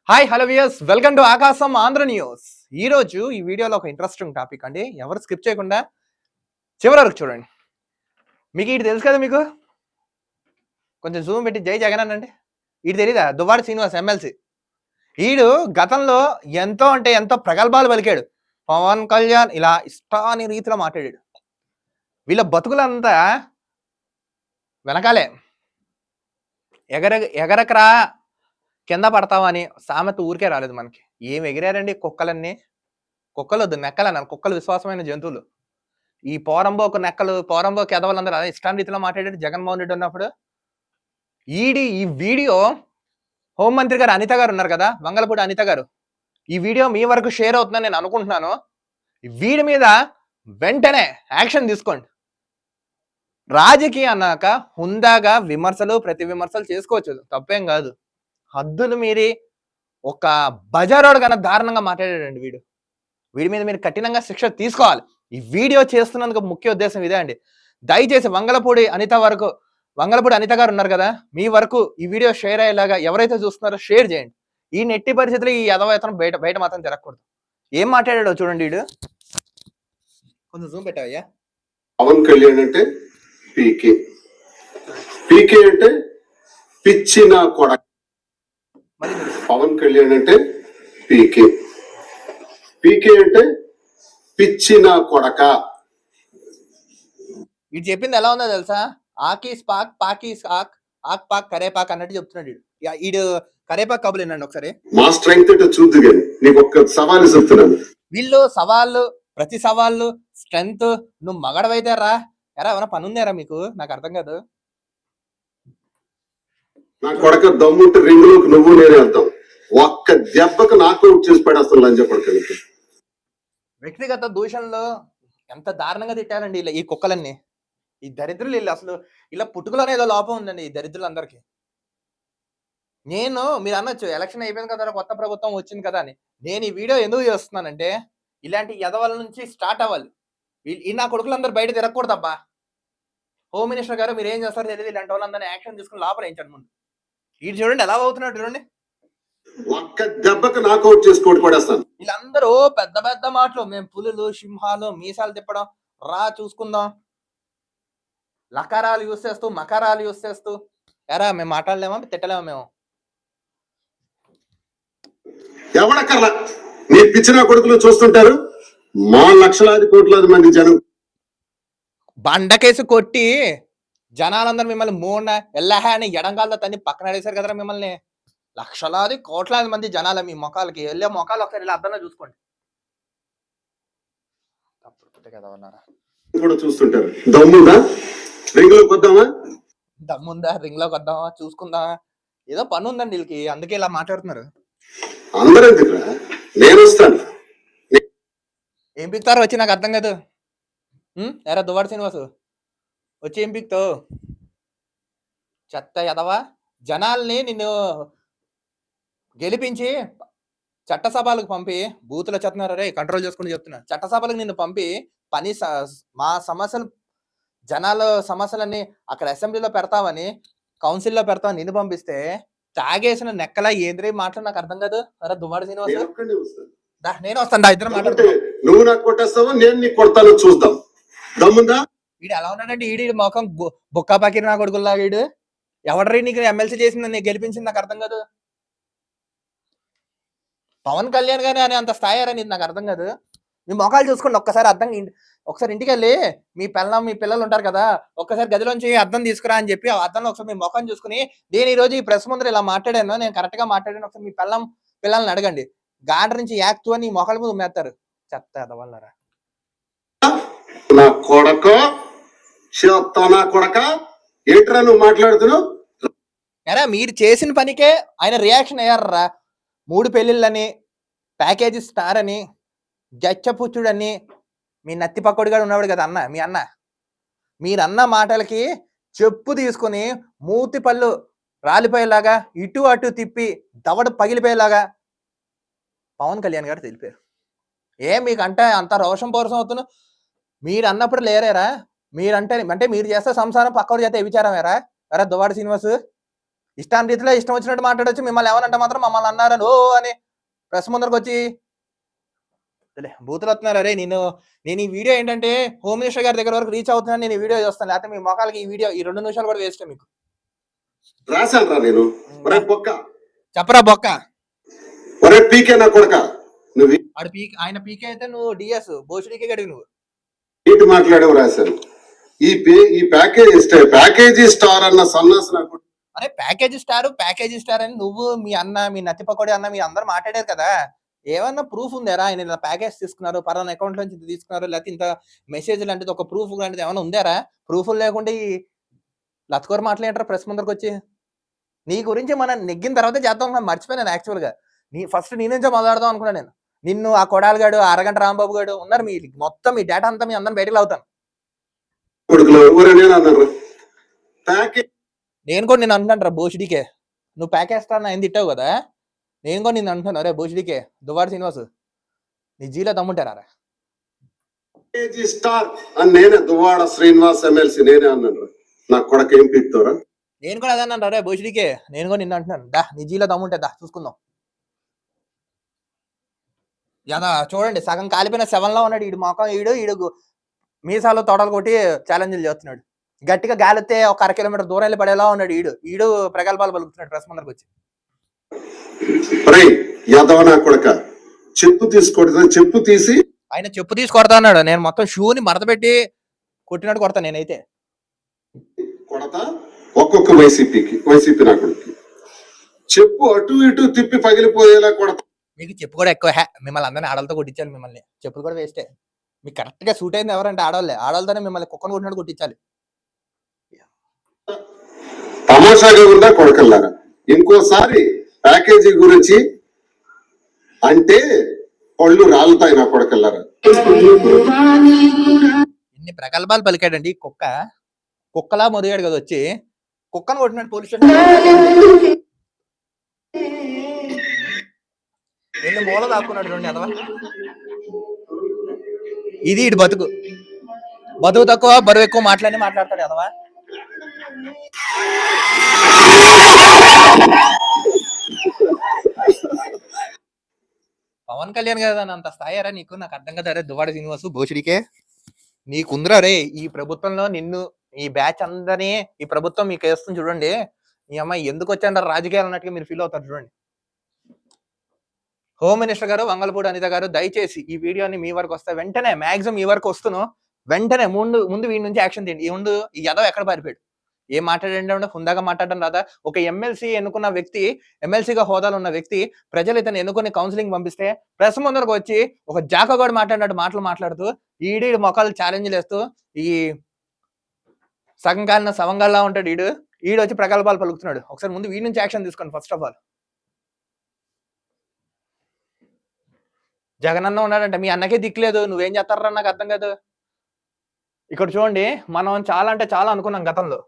Hi hello viewers, welcome to ఆకాశం Andhra news. ఈ రోజు ఈ వీడియోలో ఒక ఇంట్రెస్టింగ్ టాపిక్ అండి. ఎవరు స్కిప్ చేయకుండా చివరి వరకు చూడండి. మీకు ఇది తెలుసు కదా, మీకు కొంచెం జూమ్ పెట్టి జై జగన్ అనండి. ఇది తెలీదా? దువ్వాడ శ్రీనివాస్ ఎమ్మెల్సీ. ఈడు గతంలో ఎంతో అంటే ఎంతో ప్రగల్భాలు పలికాడు. పవన్ కళ్యాణ్ ఇలా ఇష్టాని రీతిలో మాట్లాడాడు. వీళ్ళ బతుకులంతా వెనకాలే ఎగరకరా కింద పడతావని సామెత ఊరికే రాలేదు మనకి. ఏం ఎగిరారండి కుక్కలన్నీ. కుక్కలు వద్దు, నెక్కలు అన్నారు. కుక్కలు విశ్వాసమైన జంతువులు. ఈ పోరంబోకు నెక్కలు, పోరంబోకు ఎదవలందరూ అదే ఇష్టాన్ రీతిలో మాట్లాడారు జగన్మోహన్ రెడ్డి ఉన్నప్పుడు. ఈ వీడియో హోంమంత్రి గారు అనిత గారు ఉన్నారు కదా, వంగలపూడి అనిత గారు, ఈ వీడియో మీ వరకు షేర్ అవుతుందని నేను అనుకుంటున్నాను. వీడి మీద వెంటనే యాక్షన్ తీసుకోండి. రాజకీయ అన్నాక హుందాగా విమర్శలు ప్రతి విమర్శలు చేసుకోవచ్చు, తప్పేం కాదు. హద్దులు మీరి ఒక బజారోడు కన్నా దారుణంగా మాట్లాడాడండి వీడి మీద మీరు కఠినంగా శిక్ష తీసుకోవాలి. ఈ వీడియో చేస్తున్నందుకు ముఖ్య ఉద్దేశం ఇదే అండి. దయచేసి వంగలపూడి అనిత గారు ఉన్నారు కదా, మీ వరకు ఈ వీడియో షేర్ అయ్యేలాగా ఎవరైతే చూస్తున్నారో షేర్ చేయండి. ఈ నెట్టి పరిస్థితులు ఈ యదవేతనం బయట మాత్రం తిరగకూడదు. ఏం మాట్లాడాడో చూడండి. కొంచెం జూమ్ పెట్టావయ్యా. పవన్ కళ్యాణ్ అంటే పీకే అంటే పిచ్చిన కొడక. పవన్ కళ్యాణ్ అంటే పీకే అంటే పిచ్చిన కొడక. ఇది చెప్పింది ఎలా ఉందో తెలుసా? ఆకీస్ పాక్ పాకీస్ ఆక్ ఆక్ పాక్ కరేపాక్ అన్నట్టు చెప్తున్నాడు. ఈడు కరేపాక్ కబులు వినండి ఒకసారి. మా స్ట్రెంగ్త్ చూద్దు కానీ నీకు ఒక్క సవాలు చెప్తున్నాను. వీళ్ళు సవాళ్ళు, ప్రతి సవాళ్ళు స్ట్రెంగ్త్. నువ్వు మగడవైతే రా ఎరా, ఏమైనా పని ఉందారా మీకు? నాకు అర్థం కాదు. నా కొడక దమ్ముంటే రింగులోకి నువ్వు నేనే వెళ్తాం. ఒక్క దెబ్బకు నాకు చేసి పడేస్తాను లంచ కొడక. వ్యక్తిగత దూషణలో ఎంత దారుణంగా తిట్టారండి ఇలా ఈ కుక్కలన్నీ. ఈ దరిద్రులు వీళ్ళు అసలు ఇలా పుట్టుకలోనే ఏదో లోపం ఉందండి ఈ దరిద్రులందరికీ. మీరు అనొచ్చు ఎలక్షన్ అయిపోయింది కదా, కొత్త ప్రభుత్వం వచ్చింది కదా అని. నేను ఈ వీడియో ఎందుకు చేస్తున్నానంటే ఇలాంటి ఎదవల నుంచి స్టార్ట్ అవ్వాలి. ఈ నా కొడుకులందరూ బయట తిరగకూడదబ్బా. హోమ్ మినిస్టర్ గారు మీరు ఏం చేస్తారో తెలియదు, ఇలాంటి వాళ్ళందరినీ యాక్షన్ తీసుకుని లోపల వేయించండి ముందు. వీడు చూడండి ఎలా అవుతున్నాడు చూడండి. ఒక్క దెబ్బకు నాకౌట్ చేసుకోటి పడేస్తాను. వీళ్ళందరూ పెద్ద పెద్ద మాటలు, మేము పులులు సింహాలు మీసాలు తిప్పడం రా చూసుకుందాం, లకారాలు యూస్ చేస్తూ మకారాలు యూస్ చేస్తూ. ఎరా మేము మాట్లాడలేమా, తిట్టలేమా మేము? ఎవడక్కర్లా, నీ పిచ్చిన కొడుకులు చూస్తుంటారు. మా లక్షలాది కోట్లాది మంది జనం బండకేసి కొట్టి జనాలందరూ మిమ్మల్ని మూడ ఎల్లహా అని ఎడంగాల్లో తన్ని పక్కన అడేశారు కదరా మిమ్మల్ని. లక్షలాది కోట్లాది మంది జనాల మీ మొఖాలకి వెళ్ళే మొఖాలు ఒకసారి ఇలా అర్థంలో చూసుకోండి. కూడా చూస్తుంటారు. దమ్ముందా రింగ్లోకి వద్దామా, చూసుకుందామా, ఏదో పని ఉందండి వీళ్ళకి, అందుకే ఇలా మాట్లాడుతున్నారు. అందరూ ఎందుకురా, నేను వస్తాను. ఏం పిక్తారో వచ్చి నాకు అర్థం కాదు. ఎరా దువ్వాడ శ్రీనివాసు వచ్చి ఏం పిక్తావు? చెత్త ఎదవా. జనాల్ని నిన్ను గెలిపించి చట్టసభలకు పంపి బూతులు చెప్తున్నారు రే, కంట్రోల్ చేసుకుని చెప్తున్నా. చట్టసభలకు నిన్ను పంపి మా సమస్యలు, జనాల సమస్యలన్నీ అక్కడ అసెంబ్లీలో పెడతామని, కౌన్సిల్లో పెడతామని నిన్ను పంపిస్తే తాగేసిన నెక్కలా ఏంద్రీ మాటలు నాకు అర్థం కాదు. అరే దువ్వాడ శ్రీనివాసు నేను వస్తాను, ఇద్దరు మాట్లాడుతున్నా. నువ్వు నాకు కొట్టేస్తావా, నేను నీకు కొడతాను, చూద్దాం. దమ్ముందా? వీడు ఎలా ఉన్నాడండి, ఈడి మొఖం బొక్కా పాకిరి నా కొడుకుల్లా. వీడు ఎవడరీ నీకు ఎమ్మెల్సీ చేసింది, నేను గెలిపించింది నాకు అర్థం కాదు. పవన్ కళ్యాణ్ గానే అని అంత స్థాయి అనేది నాకు అర్థం కాదు. మీ మొఖాలు చూసుకోండి ఒకసారి. ఒకసారి ఇంటికి వెళ్ళి మీ పిల్లలు ఉంటారు కదా, ఒక్కసారి గదిలోంచి అద్దం తీసుకురా అని చెప్పి ఆ అద్దంలో ఒకసారి మీ ముఖం చూసుకుని, నేను ఈ రోజు ఈ ప్రెస్ ముందర ఇలా మాట్లాడాను, నేను కరెక్ట్ గా మాట్లాడాను, ఒకసారి మీ పిల్లల్ని అడగండి. గాంట నుంచి యాక్ట్ అని మొఖాల మీద ఉమ్మేస్తారు. చెత్త ఎదవల్లారా. నా కొడక నా కొడక ఏంట్రా నువ్వు మాట్లాడుతున్నావు? ఎరా మీరు చేసిన పనికే ఆయన రియాక్షన్ అయ్యారా. 3 పెళ్లిళ్ళని, ప్యాకేజీ స్టార్ అని, గచ్చపుచ్చుడని, మీ నత్తి పక్కోడిగా ఉన్నవాడు కదా అన్న, మీ అన్న. మీరన్న మాటలకి చెప్పు తీసుకుని మూతి పళ్ళు రాలిపోయేలాగా ఇటు అటు తిప్పి దవడ పగిలిపోయేలాగా పవన్ కళ్యాణ్ గారు తెలిపారు. మీకంటే అంత రోషం పౌరుషం అవుతున్నావు. మీరు అన్నప్పుడు లేరేరా? మీరంటే మీరు చేస్తే సంసారం పక్కడు చేస్తే విచారమేరా? అరే దువ్వాడ శ్రీనివాసు, ఇష్టాన్ని రీతిలో ఇష్టం వచ్చినట్టు మాట్లాడొచ్చు, మిమ్మల్ని ఏమనంటే మాత్రం మమ్మల్ని అన్నారని ఓ అని ప్రెస్ ముందరకు వచ్చి బూతులు వస్తున్నారు. అరే నేను ఈ వీడియో ఏంటంటే హోమ్ మినిస్టర్ గారి దగ్గర వరకు రీచ్ అవుతున్నాను, నేను ఈ వీడియో చూస్తాను, లేకపోతే మీ మొఖాలకి ఈ వీడియో ఈ 2 నిమిషాలు కూడా వేస్ట్ మీకు. రాశాను రా నేను. ఒరే బొక్క, చెప్పరా బొక్క. ఒరే పీకే నా కొడక, నువ్వు ఆడు ఆయన పీకే అయితే నువ్వు డిఎస్ బోసుడికే గడివి నువ్వు ఏంటి మాట్లాడావు రాశాను. ఈ ప్యాకేజీ స్టార్ అన్న సన్నాస్ నాకు. అరే ప్యాకేజీ స్టార్ అని నువ్వు మీ అన్న మీ నత్తిపకోడి అన్న మీ అందరూ మాట్లాడారు కదా, ఏమన్నా ప్రూఫ్ ఉందారా? ఆయన ఇలా ప్యాకేజ్ తీసుకున్నారు, పలానా అకౌంట్ నుంచి ఇంత తీసుకున్నారు, లేకపోతే ఇంత మెసేజ్ లాంటిది ఒక ప్రూఫ్ లాంటిది ఏమైనా ఉందారా? ప్రూఫ్లు లేకుండా ఈ లత్కోర మాట్లాడారు ప్రెస్ ముందరకు వచ్చి. నీ గురించి మనం నెగ్గిన తర్వాత చేద్దాం మర్చిపోయాను యాక్చువల్గా. ఫస్ట్ నీ నుంచే మొదలెడదాం అనుకున్నాను నేను. నిన్ను ఆ కొడాలి గాడు, అరగంట రాంబాబు గాడు ఉన్నారు, మీ మొత్తం మీ డేటా అంతా మీ అందరిని బయటకు అవుతాను. నేను కూడా నేను అంటున్నాను రా బోషిడికే, నువ్వు ప్యాకేజ్ స్టార్ ఆయన తిట్టావు కదా, నేను కూడా నిన్ను అంటున్నాను. అరే బోషిడికే దువ్వాడ శ్రీనివాస్ నీ జీలో తమ్ముంటారా? ప్యాకేజీ స్టార్ అని నేనే, దువ్వాడ శ్రీనివాస్ ఎమ్మెల్సీ నేనే అన్నాను. నా కొడక ఏం పీక్తారా? నేను కూడా అదే అన్నాను. అరే బోషిడికే నేను కూడా నిన్ను అంటున్నాను, దా నీ జీలో తమ్ముంటే దా చూసుకుందాం. యదా చూడండి సగం కాలిపోయిన శవంలో ఉన్నాడు ఈడు మొఖం. ఈడు మీసాలు తొడలు కొట్టి ఛాలెంజ్లు చేస్తున్నాడు. గట్టిగా గాలితే ఒక 1/2 కిలోమీటర్ దూరం వెళ్ళి పడేలా ఉన్నాడు ఈడు ప్రగల్భాలు పలుకుతున్నాడు ప్రెస్ ముందరకు వచ్చి. యాదవ నా కొడక, చెప్పు తీసి ఆయన చెప్పు తీసి కొడతా అన్నాడు. నేను మొత్తం షూని మడత పెట్టి కొట్టినట్టు కొడతా నేనైతే. కొడతా ఒక్కొక్క వైసీపీ నా కొడుకు చెప్పు అటు ఇటు తిప్పి పగిలిపోయేలా కొడతా. మీకు చెప్పు కూడా ఎక్కువ మిమ్మల్ని అందరినీ ఆడలతో కొట్టించాలి. మిమ్మల్ని చెప్పులు కూడా వేస్టే. మీకు కరెక్ట్ గా సూట్ అయింది ఎవరంటే ఆడవాళ్ళతోనే మిమ్మల్ని కుక్కను కొట్టినట్టు కొట్టించాలి. తమాషాగా ఉందా కొడకల్లారా? ఇంకోసారి ప్యాకేజీ గురించి అంటే పళ్ళు రాలుతాయి నా కొడకల్లారా. ఇన్ని ప్రగల్భాలు పలికాడండి కుక్కలా మొదగాడు కదా వచ్చి కుక్కను కొట్టినట్టు పోలీస్ స్టేషన్ ఎన్ని మూల దాక్కున్నాడు రెండు ఎదవా. ఇది ఇటు బతుకు తక్కువ బరువు ఎక్కువ మాట్లాడతాడు ఎదవా. పవన్ కళ్యాణ్ కదా అంత స్థాయిరా నీకు? నాకు అర్థం కదా. అరే దువ్వాడ శ్రీనివాసు బోషిడికే నీకుందిరా రే ఈ ప్రభుత్వంలో నిన్ను ఈ బ్యాచ్ అందరినీ ఈ ప్రభుత్వం మీకు వేస్తుంది చూడండి. ఈ అమ్మాయి ఎందుకు వచ్చాడారు రాజకీయాలు అన్నట్టుగా మీరు ఫీల్ అవుతారు చూడండి. హోమ్ మినిస్టర్ గారు వంగలపూడి అనిత గారు దయచేసి ఈ వీడియోని మీ వరకు వస్తే వెంటనే మాక్సిమం మీ వరకు వస్తున్నాను వెంటనే ముందు వీడి నుంచి యాక్షన్ తీయండి. ఈ యాదవ్ ఎక్కడ పారిపోయాడు? ఏం మాట్లాడండి? హుందాగా మాట్లాడడం రాదా? ఒక ఎమ్మెల్సీ ఎన్నుకున్న వ్యక్తి, ఎమ్మెల్సీగా హోదాలో ఉన్న వ్యక్తి ప్రజలు ఇతను ఎన్నుకొని కౌన్సిలింగ్ పంపిస్తే ప్రెస్ ముందరకు వచ్చి ఒక జాకగోడు మాట్లాడినట్టు మాట్లాడుతూ ఈడీ మొక్కలు ఛాలెంజ్లు వేస్తూ ఈ సగం కాలిన సవంగాల్లా ఉంటాడు ఈడు వచ్చి ప్రగల్భాలు పలుకుతున్నాడు. ఒకసారి ముందు వీడి నుంచి యాక్షన్ తీసుకోండి. ఫస్ట్ ఆఫ్ ఆల్ జగనన్న ఉన్నాడంటే మీ అన్నకే దిక్కులేదు, నువ్వేం చేస్తారా నాకు అర్థం కాదు. ఇక్కడ చూడండి, మనం చాలా అంటే చాలా అనుకున్నాం గతంలో.